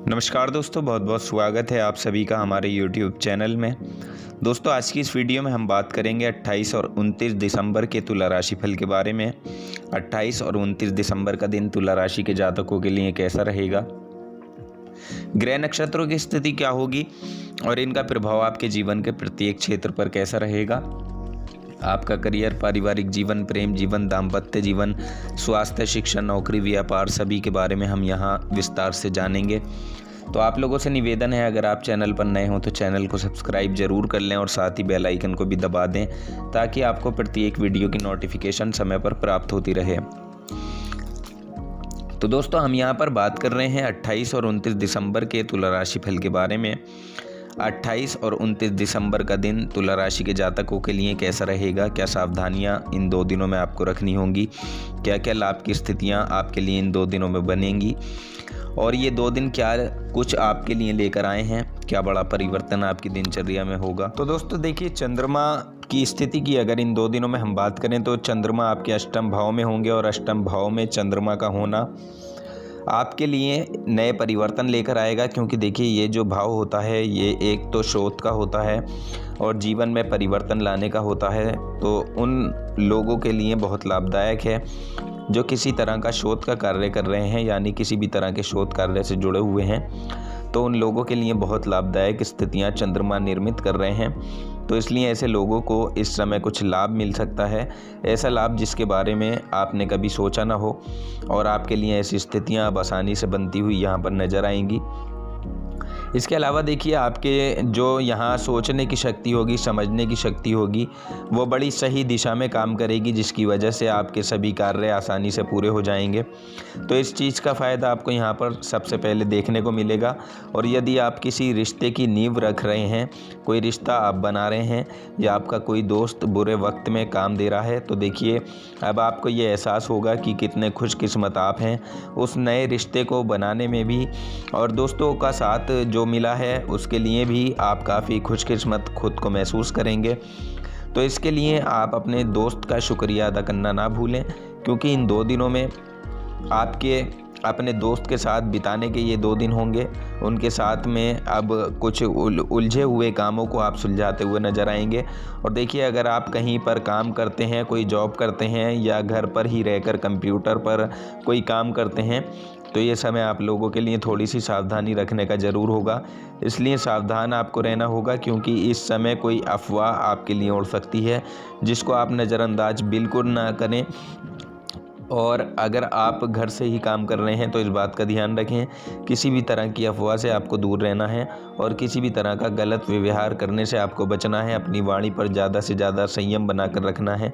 नमस्कार दोस्तों, बहुत बहुत स्वागत है आप सभी का हमारे YouTube चैनल में। दोस्तों, आज की इस वीडियो में हम बात करेंगे 28 और 29 दिसंबर के तुला राशि फल के बारे में। 28 और 29 दिसंबर का दिन तुला राशि के जातकों के लिए कैसा रहेगा, ग्रह नक्षत्रों की स्थिति क्या होगी और इनका प्रभाव आपके जीवन के प्रत्येक क्षेत्र पर कैसा रहेगा। आपका करियर, पारिवारिक जीवन, प्रेम जीवन, दाम्पत्य जीवन, स्वास्थ्य, शिक्षा, नौकरी, व्यापार सभी के बारे में हम यहाँ विस्तार से जानेंगे। तो आप लोगों से निवेदन है, अगर आप चैनल पर नए हो तो चैनल को सब्सक्राइब जरूर कर लें और साथ ही बेल आइकन को भी दबा दें ताकि आपको प्रत्येक वीडियो की नोटिफिकेशन समय पर प्राप्त होती रहे। तो दोस्तों, हम यहाँ पर बात कर रहे हैं 28 और 29 दिसंबर के तुला राशि फल के बारे में। 28 और 29 दिसंबर का दिन तुला राशि के जातकों के लिए कैसा रहेगा, क्या सावधानियां इन दो दिनों में आपको रखनी होंगी, क्या क्या लाभ की स्थितियां आपके लिए इन दो दिनों में बनेंगी और ये दो दिन क्या कुछ आपके लिए लेकर आए हैं, क्या बड़ा परिवर्तन आपकी दिनचर्या में होगा। तो दोस्तों देखिए, चंद्रमा की स्थिति की अगर इन दो दिनों में हम बात करें तो चंद्रमा आपके अष्टम भाव में होंगे और अष्टम भाव में चंद्रमा का होना आपके लिए नए परिवर्तन लेकर आएगा, क्योंकि देखिए ये जो भाव होता है ये एक तो शोध का होता है और जीवन में परिवर्तन लाने का होता है। तो उन लोगों के लिए बहुत लाभदायक है जो किसी तरह का शोध का कार्य कर रहे हैं, यानी किसी भी तरह के शोध कार्य से जुड़े हुए हैं, तो उन लोगों के लिए बहुत लाभदायक स्थितियां चंद्रमा निर्मित कर रहे हैं। तो इसलिए ऐसे लोगों को इस समय कुछ लाभ मिल सकता है, ऐसा लाभ जिसके बारे में आपने कभी सोचा ना हो, और आपके लिए ऐसी स्थितियां अब आसानी से बनती हुई यहाँ पर नज़र आएंगी। इसके अलावा देखिए, आपके जो यहाँ सोचने की शक्ति होगी, समझने की शक्ति होगी, वो बड़ी सही दिशा में काम करेगी, जिसकी वजह से आपके सभी कार्य आसानी से पूरे हो जाएंगे। तो इस चीज़ का फ़ायदा आपको यहाँ पर सबसे पहले देखने को मिलेगा। और यदि आप किसी रिश्ते की नींव रख रहे हैं, कोई रिश्ता आप बना रहे हैं या आपका कोई दोस्त बुरे वक्त में काम दे रहा है, तो देखिए अब आपको ये एहसास होगा कि कितने खुशकिस्मत आप हैं उस नए रिश्ते को बनाने में भी, और दोस्तों का साथ जो मिला है उसके लिए भी आप काफ़ी खुशकिस्मत खुद को महसूस करेंगे। तो इसके लिए आप अपने दोस्त का शुक्रिया अदा करना ना भूलें, क्योंकि इन दो दिनों में आपके अपने दोस्त के साथ बिताने के ये दो दिन होंगे। उनके साथ में अब कुछ उलझे हुए कामों को आप सुलझाते हुए नज़र आएंगे। और देखिए, अगर आप कहीं पर काम करते हैं, कोई जॉब करते हैं या घर पर ही रहकर कंप्यूटर पर कोई काम करते हैं, तो ये समय आप लोगों के लिए थोड़ी सी सावधानी रखने का ज़रूर होगा। इसलिए सावधान आपको रहना होगा, क्योंकि इस समय कोई अफवाह आपके लिए उड़ सकती है जिसको आप नज़रअंदाज बिल्कुल ना करें। और अगर आप घर से ही काम कर रहे हैं तो इस बात का ध्यान रखें, किसी भी तरह की अफवाह से आपको दूर रहना है और किसी भी तरह का गलत व्यवहार करने से आपको बचना है। अपनी वाणी पर ज़्यादा से ज़्यादा संयम बनाकर रखना है,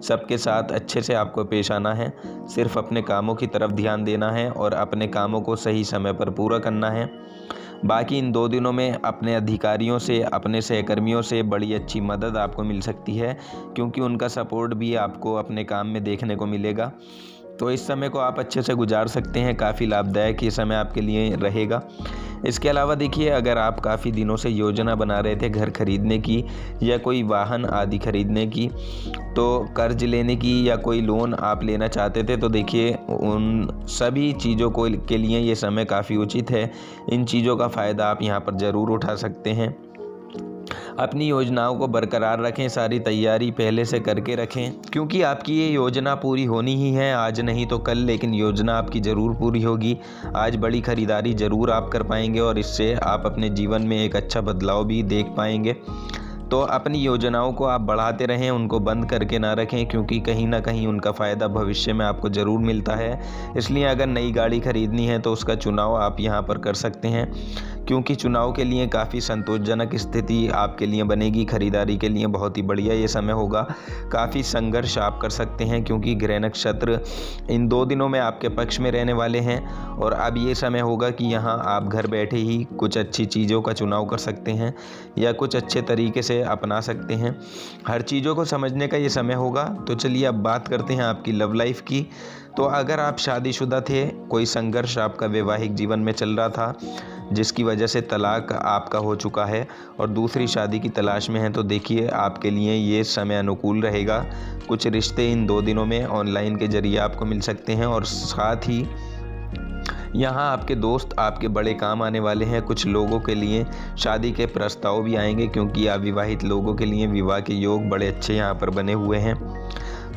सबके साथ अच्छे से आपको पेश आना है, सिर्फ अपने कामों की तरफ ध्यान देना है और अपने कामों को सही समय पर पूरा करना है। बाकी इन दो दिनों में अपने अधिकारियों से, अपने सहकर्मियों से बड़ी अच्छी मदद आपको मिल सकती है, क्योंकि उनका सपोर्ट भी आपको अपने काम में देखने को मिलेगा। तो इस समय को आप अच्छे से गुजार सकते हैं, काफ़ी लाभदायक ये समय आपके लिए रहेगा। इसके अलावा देखिए, अगर आप काफ़ी दिनों से योजना बना रहे थे घर खरीदने की या कोई वाहन आदि खरीदने की, तो कर्ज लेने की या कोई लोन आप लेना चाहते थे, तो देखिए उन सभी चीज़ों को के लिए ये समय काफ़ी उचित है। इन चीज़ों का फ़ायदा आप यहाँ पर ज़रूर उठा सकते हैं। अपनी योजनाओं को बरकरार रखें, सारी तैयारी पहले से करके रखें, क्योंकि आपकी ये योजना पूरी होनी ही है, आज नहीं तो कल, लेकिन योजना आपकी ज़रूर पूरी होगी। आज बड़ी खरीदारी ज़रूर आप कर पाएंगे और इससे आप अपने जीवन में एक अच्छा बदलाव भी देख पाएंगे। तो अपनी योजनाओं को आप बढ़ाते रहें, उनको बंद करके ना रखें, क्योंकि कहीं ना कहीं उनका फ़ायदा भविष्य में आपको ज़रूर मिलता है। इसलिए अगर नई गाड़ी खरीदनी है तो उसका चुनाव आप यहाँ पर कर सकते हैं, क्योंकि चुनाव के लिए काफ़ी संतोषजनक स्थिति आपके लिए बनेगी। खरीदारी के लिए बहुत ही बढ़िया ये समय होगा। काफ़ी संघर्ष आप कर सकते हैं, क्योंकि ग्रह नक्षत्र इन दो दिनों में आपके पक्ष में रहने वाले हैं। और अब ये समय होगा कि यहाँ आप घर बैठे ही कुछ अच्छी चीज़ों का चुनाव कर सकते हैं या कुछ अच्छे तरीके से अपना सकते हैं। हर चीज़ों को समझने का ये समय होगा। तो चलिए अब बात करते हैं आपकी लव लाइफ की। तो अगर आप शादीशुदा थे, कोई संघर्ष आपका वैवाहिक जीवन में चल रहा था जिसकी वजह से तलाक आपका हो चुका है और दूसरी शादी की तलाश में है, तो देखिए आपके लिए ये समय अनुकूल रहेगा। कुछ रिश्ते इन दो दिनों में ऑनलाइन के जरिए आपको मिल सकते हैं और साथ ही यहाँ आपके दोस्त आपके बड़े काम आने वाले हैं। कुछ लोगों के लिए शादी के प्रस्ताव भी आएंगे, क्योंकि अविवाहित लोगों के लिए विवाह के योग बड़े अच्छे यहाँ पर बने हुए हैं।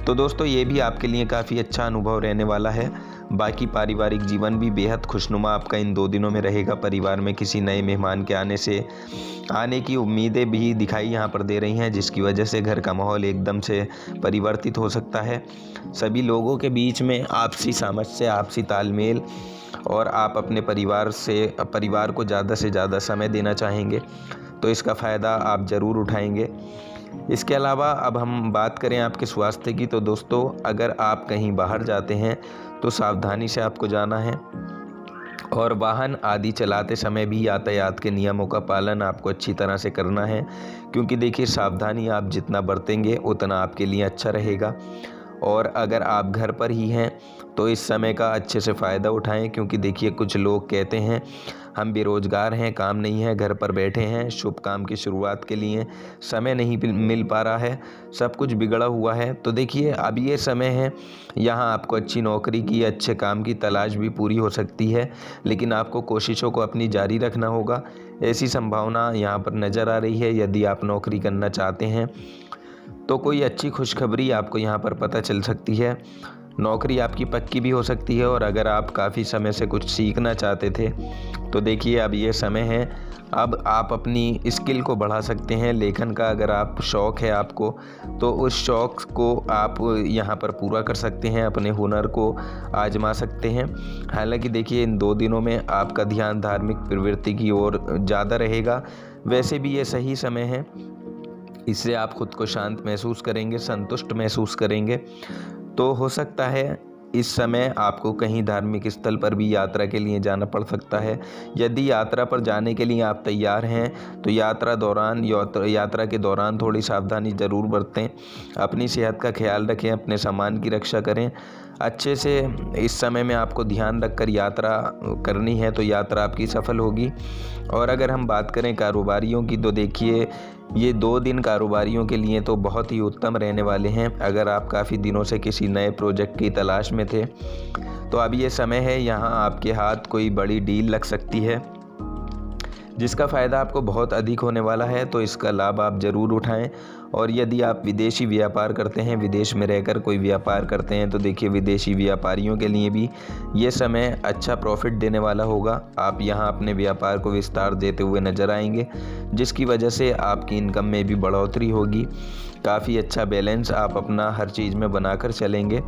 तो दोस्तों ये भी आपके लिए काफ़ी अच्छा अनुभव रहने वाला है। बाकी पारिवारिक जीवन भी बेहद खुशनुमा आपका इन 2 दिनों में रहेगा। परिवार में किसी नए मेहमान के आने की उम्मीदें भी दिखाई यहाँ पर दे रही हैं, जिसकी वजह से घर का माहौल एकदम से परिवर्तित हो सकता है। सभी लोगों के बीच में आपसी सामंजस्य, आपसी तालमेल, और आप अपने परिवार को ज़्यादा से ज़्यादा समय देना चाहेंगे, तो इसका फ़ायदा आप ज़रूर उठाएंगे। इसके अलावा अब हम बात करें आपके स्वास्थ्य की, तो दोस्तों अगर आप कहीं बाहर जाते हैं तो सावधानी से आपको जाना है, और वाहन आदि चलाते समय भी यातायात के नियमों का पालन आपको अच्छी तरह से करना है, क्योंकि देखिए सावधानी आप जितना बरतेंगे उतना आपके लिए अच्छा रहेगा। और अगर आप घर पर ही हैं तो इस समय का अच्छे से फ़ायदा उठाएं, क्योंकि देखिए कुछ लोग कहते हैं हम बेरोज़गार हैं, काम नहीं है, घर पर बैठे हैं, शुभ काम की शुरुआत के लिए समय नहीं मिल पा रहा है, सब कुछ बिगड़ा हुआ है। तो देखिए अब ये समय है, यहाँ आपको अच्छी नौकरी की, अच्छे काम की तलाश भी पूरी हो सकती है, लेकिन आपको कोशिशों को अपनी जारी रखना होगा। ऐसी संभावना यहाँ पर नज़र आ रही है। यदि आप नौकरी करना चाहते हैं तो कोई अच्छी खुशखबरी आपको यहाँ पर पता चल सकती है। नौकरी आपकी पक्की भी हो सकती है। और अगर आप काफ़ी समय से कुछ सीखना चाहते थे तो देखिए अब ये समय है, अब आप अपनी स्किल को बढ़ा सकते हैं। लेखन का अगर आप शौक़ है आपको, तो उस शौक़ को आप यहाँ पर पूरा कर सकते हैं, अपने हुनर को आजमा सकते हैं। हालांकि देखिए इन 2 दिनों में आपका ध्यान धार्मिक प्रवृत्ति की ओर ज़्यादा रहेगा। वैसे भी ये सही समय है, इससे आप खुद को शांत महसूस करेंगे, संतुष्ट महसूस करेंगे। तो हो सकता है इस समय आपको कहीं धार्मिक स्थल पर भी यात्रा के लिए जाना पड़ सकता है। यदि यात्रा पर जाने के लिए आप तैयार हैं तो यात्रा के दौरान थोड़ी सावधानी ज़रूर बरतें। अपनी सेहत का ख्याल रखें, अपने सामान की रक्षा करें अच्छे से। इस समय में आपको ध्यान रखकर यात्रा करनी है, तो यात्रा आपकी सफल होगी। और अगर हम बात करें कारोबारियों की, तो देखिए ये 2 दिन कारोबारियों के लिए तो बहुत ही उत्तम रहने वाले हैं। अगर आप काफ़ी दिनों से किसी नए प्रोजेक्ट की तलाश में थे तो अब ये समय है, यहाँ आपके हाथ कोई बड़ी डील लग सकती है, जिसका फ़ायदा आपको बहुत अधिक होने वाला है। तो इसका लाभ आप ज़रूर उठाएं। और यदि आप विदेशी व्यापार करते हैं, विदेश में रहकर कोई व्यापार करते हैं, तो देखिए विदेशी व्यापारियों के लिए भी ये समय अच्छा प्रॉफिट देने वाला होगा। आप यहाँ अपने व्यापार को विस्तार देते हुए नज़र आएंगे, जिसकी वजह से आपकी इनकम में भी बढ़ोतरी होगी। काफ़ी अच्छा बैलेंस आप अपना हर चीज़ में बनाकर चलेंगे,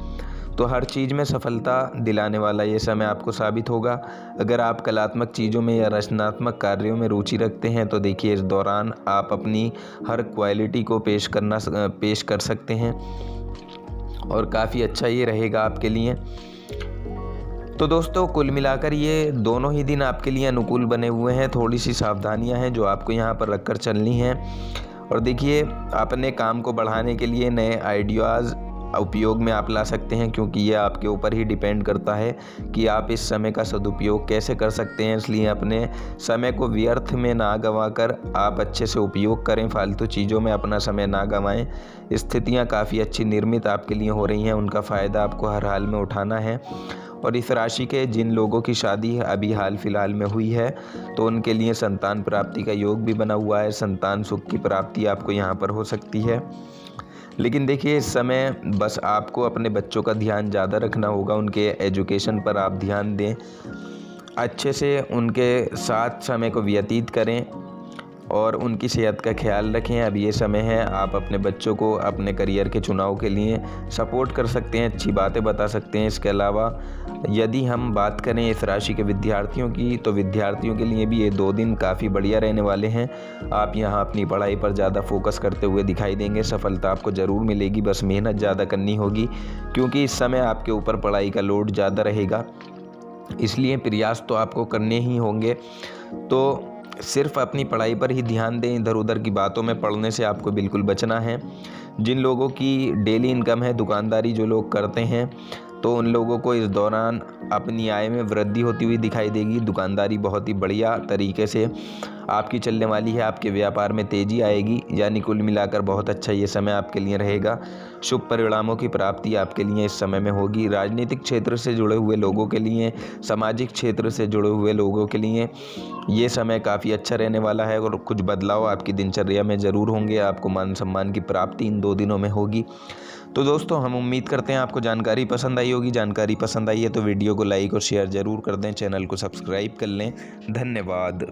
तो हर चीज़ में सफलता दिलाने वाला ये समय आपको साबित होगा। अगर आप कलात्मक चीज़ों में या रचनात्मक कार्यों में रुचि रखते हैं तो देखिए इस दौरान आप अपनी हर क्वालिटी को पेश कर सकते हैं, और काफ़ी अच्छा ये रहेगा आपके लिए। तो दोस्तों कुल मिलाकर ये दोनों ही दिन आपके लिए अनुकूल बने हुए हैं। थोड़ी सी सावधानियां हैं जो आपको यहाँ पर रखकर चलनी हैं। और देखिए अपने काम को बढ़ाने के लिए नए आइडियाज़ उपयोग में आप ला सकते हैं, क्योंकि ये आपके ऊपर ही डिपेंड करता है कि आप इस समय का सदुपयोग कैसे कर सकते हैं। इसलिए अपने समय को व्यर्थ में ना गंवाकर आप अच्छे से उपयोग करें, फालतू चीज़ों में अपना समय ना गंवाएं। स्थितियाँ काफ़ी अच्छी निर्मित आपके लिए हो रही हैं, उनका फ़ायदा आपको हर हाल में उठाना है। और इस राशि के जिन लोगों की शादी अभी हाल फिलहाल में हुई है तो उनके लिए संतान प्राप्ति का योग भी बना हुआ है। संतान सुख की प्राप्ति आपको यहाँ पर हो सकती है। लेकिन देखिए इस समय बस आपको अपने बच्चों का ध्यान ज़्यादा रखना होगा, उनके एजुकेशन पर आप ध्यान दें, अच्छे से उनके साथ समय को व्यतीत करें और उनकी सेहत का ख्याल रखें। अब ये समय है, आप अपने बच्चों को अपने करियर के चुनाव के लिए सपोर्ट कर सकते हैं, अच्छी बातें बता सकते हैं। इसके अलावा यदि हम बात करें इस राशि के विद्यार्थियों की, तो विद्यार्थियों के लिए भी ये 2 दिन काफ़ी बढ़िया रहने वाले हैं। आप यहाँ अपनी पढ़ाई पर ज़्यादा फोकस करते हुए दिखाई देंगे। सफलता आपको ज़रूर मिलेगी, बस मेहनत ज़्यादा करनी होगी, क्योंकि इस समय आपके ऊपर पढ़ाई का लोड ज़्यादा रहेगा, इसलिए प्रयास तो आपको करने ही होंगे। तो सिर्फ अपनी पढ़ाई पर ही ध्यान दें, इधर उधर की बातों में पढ़ने से आपको बिल्कुल बचना है। जिन लोगों की डेली इनकम है, दुकानदारी जो लोग करते हैं, तो उन लोगों को इस दौरान अपनी आय में वृद्धि होती हुई दिखाई देगी। दुकानदारी बहुत ही बढ़िया तरीके से आपकी चलने वाली है, आपके व्यापार में तेज़ी आएगी, यानी कुल मिलाकर बहुत अच्छा ये समय आपके लिए रहेगा। शुभ परिणामों की प्राप्ति आपके लिए इस समय में होगी। राजनीतिक क्षेत्र से जुड़े हुए लोगों के लिए, सामाजिक क्षेत्र से जुड़े हुए लोगों के लिए ये समय काफ़ी अच्छा रहने वाला है और कुछ बदलाव आपकी दिनचर्या में ज़रूर होंगे। आपको मान सम्मान की प्राप्ति इन 2 दिनों में होगी। तो दोस्तों, हम उम्मीद करते हैं आपको जानकारी पसंद आई होगी। जानकारी पसंद आई है तो वीडियो को लाइक और शेयर ज़रूर कर दें, चैनल को सब्सक्राइब कर लें। धन्यवाद।